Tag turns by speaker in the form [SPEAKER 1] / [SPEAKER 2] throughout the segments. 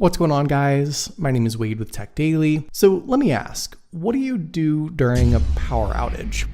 [SPEAKER 1] What's going on, guys? My name is Wade with TechDaily. So let me ask, what do you do during a power outage?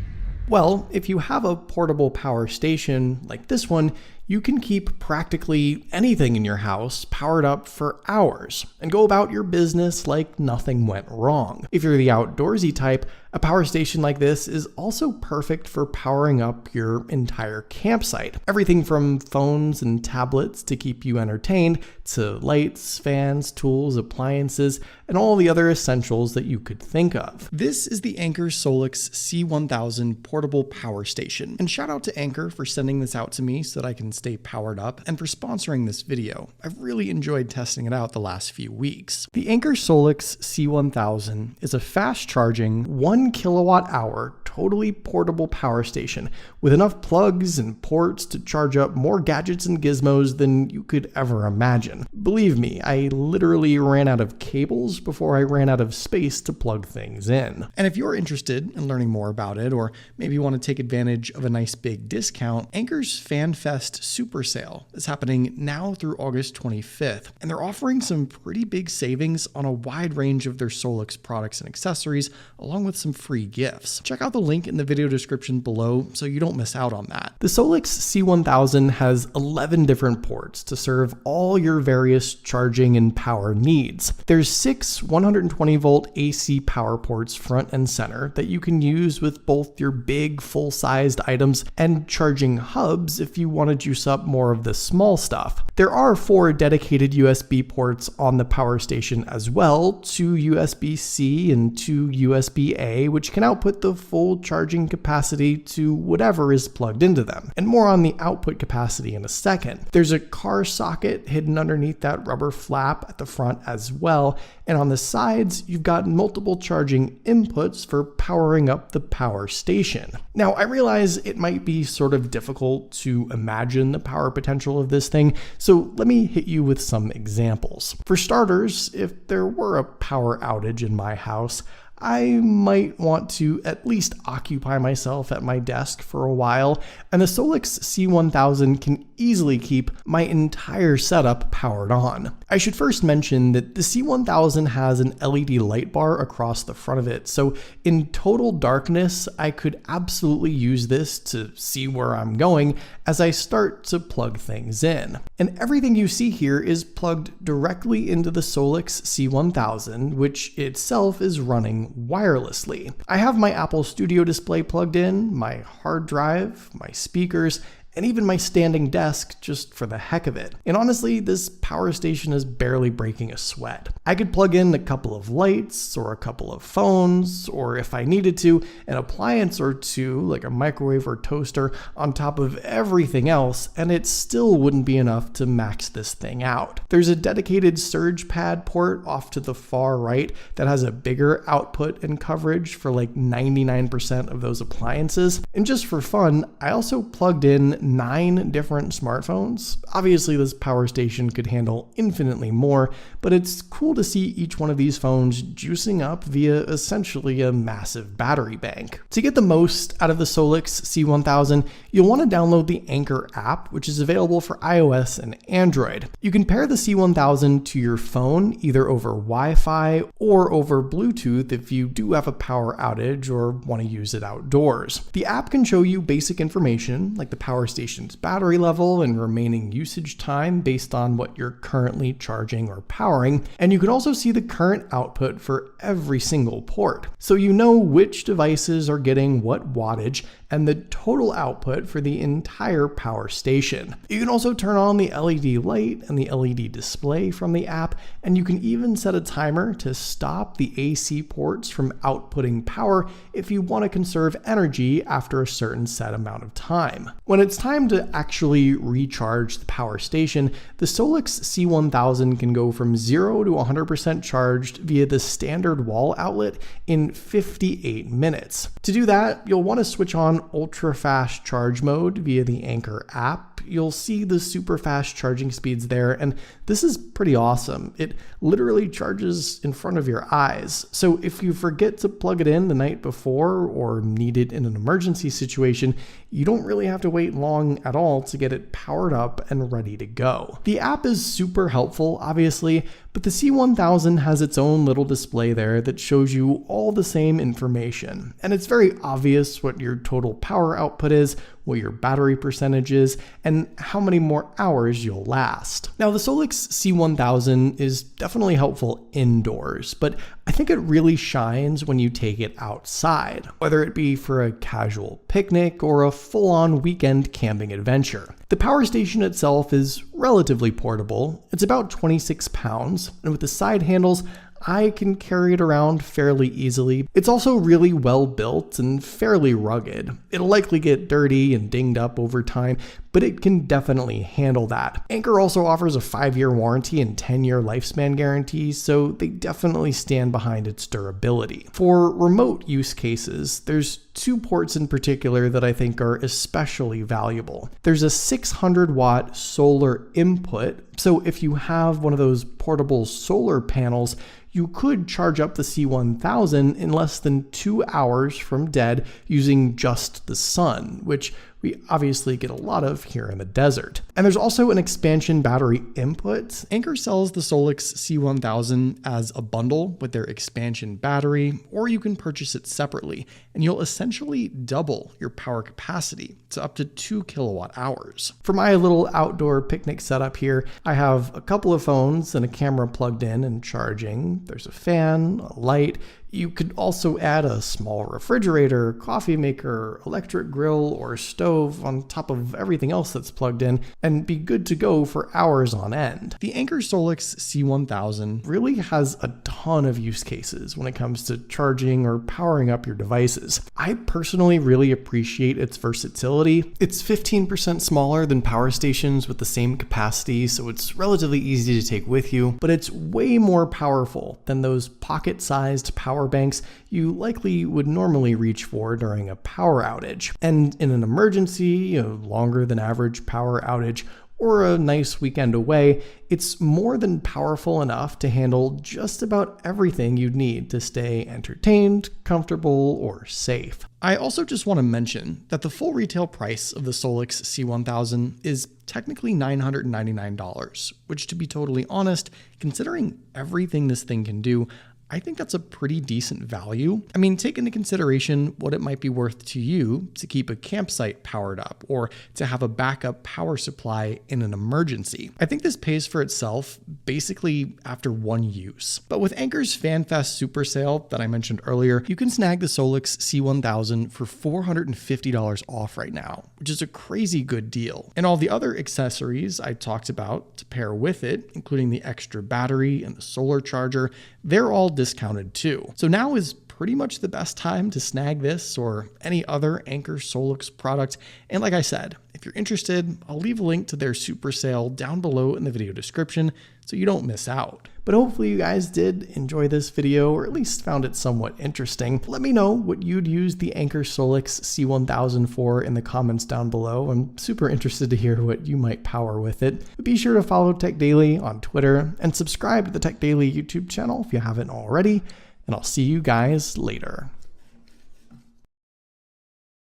[SPEAKER 1] Well, if you have a portable power station like this one, you can keep practically anything in your house powered up for hours and go about your business like nothing went wrong. If you're the outdoorsy type, a power station like this is also perfect for powering up your entire campsite. Everything from phones and tablets to keep you entertained, to lights, fans, tools, appliances, and all the other essentials that you could think of. This is the Anker SOLIX C1000 portable power station. And shout out to Anker for sending this out to me so that I can stay powered up and for sponsoring this video. I've really enjoyed testing it out the last few weeks. The Anker SOLIX C1000 is a fast charging 1 kilowatt hour totally portable power station with enough plugs and ports to charge up more gadgets and gizmos than you could ever imagine. Believe me, I literally ran out of cables before I ran out of space to plug things in. And if you're interested in learning more about it, or maybe you want to take advantage of a nice big discount, Anker's FanFest Super Sale is happening now through August 25th, and they're offering some pretty big savings on a wide range of their SOLIX products and accessories, along with some free gifts. Check out the link in the video description below so you don't miss out on that. The SOLIX C1000 has 11 different ports to serve all your various charging and power needs. There's 6 120 volt AC power ports front and center that you can use with both your big full-sized items and charging hubs if you want to juice up more of the small stuff. There are 4 dedicated USB ports on the power station as well, 2 USB-C and 2 USB-A, which can output the full charging capacity to whatever is plugged into them. And more on the output capacity in a second. There's a car socket hidden underneath that rubber flap at the front as well, and on the sides you've got multiple charging inputs for powering up the power station. Now, I realize it might be sort of difficult to imagine the power potential of this thing, so let me hit you with some examples. For starters, if there were a power outage in my house, I might want to at least occupy myself at my desk for a while, and the SOLIX C1000 can easily keep my entire setup powered on. I should first mention that the C1000 has an LED light bar across the front of it, so in total darkness, I could absolutely use this to see where I'm going as I start to plug things in. And everything you see here is plugged directly into the SOLIX C1000, which itself is running wirelessly. I have my Apple Studio display plugged in, my hard drive, my speakers, and even my standing desk just for the heck of it. And honestly, this power station is barely breaking a sweat. I could plug in a couple of lights or a couple of phones, or if I needed to, an appliance or two like a microwave or toaster on top of everything else, and it still wouldn't be enough to max this thing out. There's a dedicated surge pad port off to the far right that has a bigger output and coverage for like 99% of those appliances. And just for fun, I also plugged in 9 different smartphones. Obviously, this power station could handle infinitely more, but it's cool to see each one of these phones juicing up via essentially a massive battery bank. To get the most out of the SOLIX C1000, you'll want to download the Anker app, which is available for iOS and Android. You can pair the C1000 to your phone either over Wi-Fi or over Bluetooth if you do have a power outage or want to use it outdoors. The app can show you basic information like the power station's battery level and remaining usage time based on what you're currently charging or powering, and you can also see the current output for every single port, so you know which devices are getting what wattage and the total output for the entire power station. You can also turn on the LED light and the LED display from the app, and you can even set a timer to stop the AC ports from outputting power if you want to conserve energy after a certain set amount of time. When it's time to actually recharge the power station, the SOLIX C1000 can go from 0 to 100% charged via the standard wall outlet in 58 minutes. To do that, you'll want to switch on ultra fast charge mode via the Anker app. You'll see the super fast charging speeds there, and this is pretty awesome. It literally charges in front of your eyes. So if you forget to plug it in the night before or need it in an emergency situation, you don't really have to wait long at all to get it powered up and ready to go. The app is super helpful, obviously, But the C1000 has its own little display there that shows you all the same information. And it's very obvious what your total power output is, what your battery percentage is, and how many more hours you'll last. Now, the SOLIX C1000 is definitely helpful indoors, but I think it really shines when you take it outside, whether it be for a casual picnic or a full-on weekend camping adventure. The power station itself is relatively portable. It's about 26 pounds, and with the side handles, I can carry it around fairly easily. It's also really well built and fairly rugged. It'll likely get dirty and dinged up over time, but it can definitely handle that. Anker also offers a 5-year warranty and 10-year lifespan guarantee, so they definitely stand behind its durability. For remote use cases, there's 2 ports in particular that I think are especially valuable. There's a 600-watt solar input, so if you have one of those portable solar panels, you could charge up the C1000 in less than 2 hours from dead using just the sun, which we obviously get a lot of here in the desert. And there's also an expansion battery input. Anker sells the SOLIX C1000 as a bundle with their expansion battery, or you can purchase it separately, and you'll essentially double your power capacity to up to 2 kilowatt hours. For my little outdoor picnic setup here, I have a couple of phones and a camera plugged in and charging. There's a fan, a light. You could also add a small refrigerator, coffee maker, electric grill, or stove on top of everything else that's plugged in and be good to go for hours on end. The Anker SOLIX C1000 really has a ton of use cases when it comes to charging or powering up your devices. I personally really appreciate its versatility. It's 15% smaller than power stations with the same capacity, so it's relatively easy to take with you, but it's way more powerful than those pocket-sized power banks you likely would normally reach for during a power outage. And in an emergency, a longer than average power outage, or a nice weekend away, it's more than powerful enough to handle just about everything you'd need to stay entertained, comfortable, or safe. I also just want to mention that the full retail price of the SOLIX C1000 is technically $999, which, to be totally honest, considering everything this thing can do, I think that's a pretty decent value. I mean, take into consideration what it might be worth to you to keep a campsite powered up or to have a backup power supply in an emergency. I think this pays for itself basically after one use. But with Anker's FanFest Super Sale that I mentioned earlier, you can snag the SOLIX C1000 for $450 off right now, which is a crazy good deal. And all the other accessories I talked about to pair with it, including the extra battery and the solar charger, they're all discounted too. So now is pretty much the best time to snag this or any other Anker SOLIX product. And like I said, if you're interested, I'll leave a link to their super sale down below in the video description so you don't miss out. But hopefully you guys did enjoy this video, or at least found it somewhat interesting. Let me know what you'd use the Anker SOLIX C1000 for in the comments down below. I'm super interested to hear what you might power with it. But be sure to follow TechDaily on Twitter and subscribe to the TechDaily YouTube channel if you haven't already. And I'll see you guys later.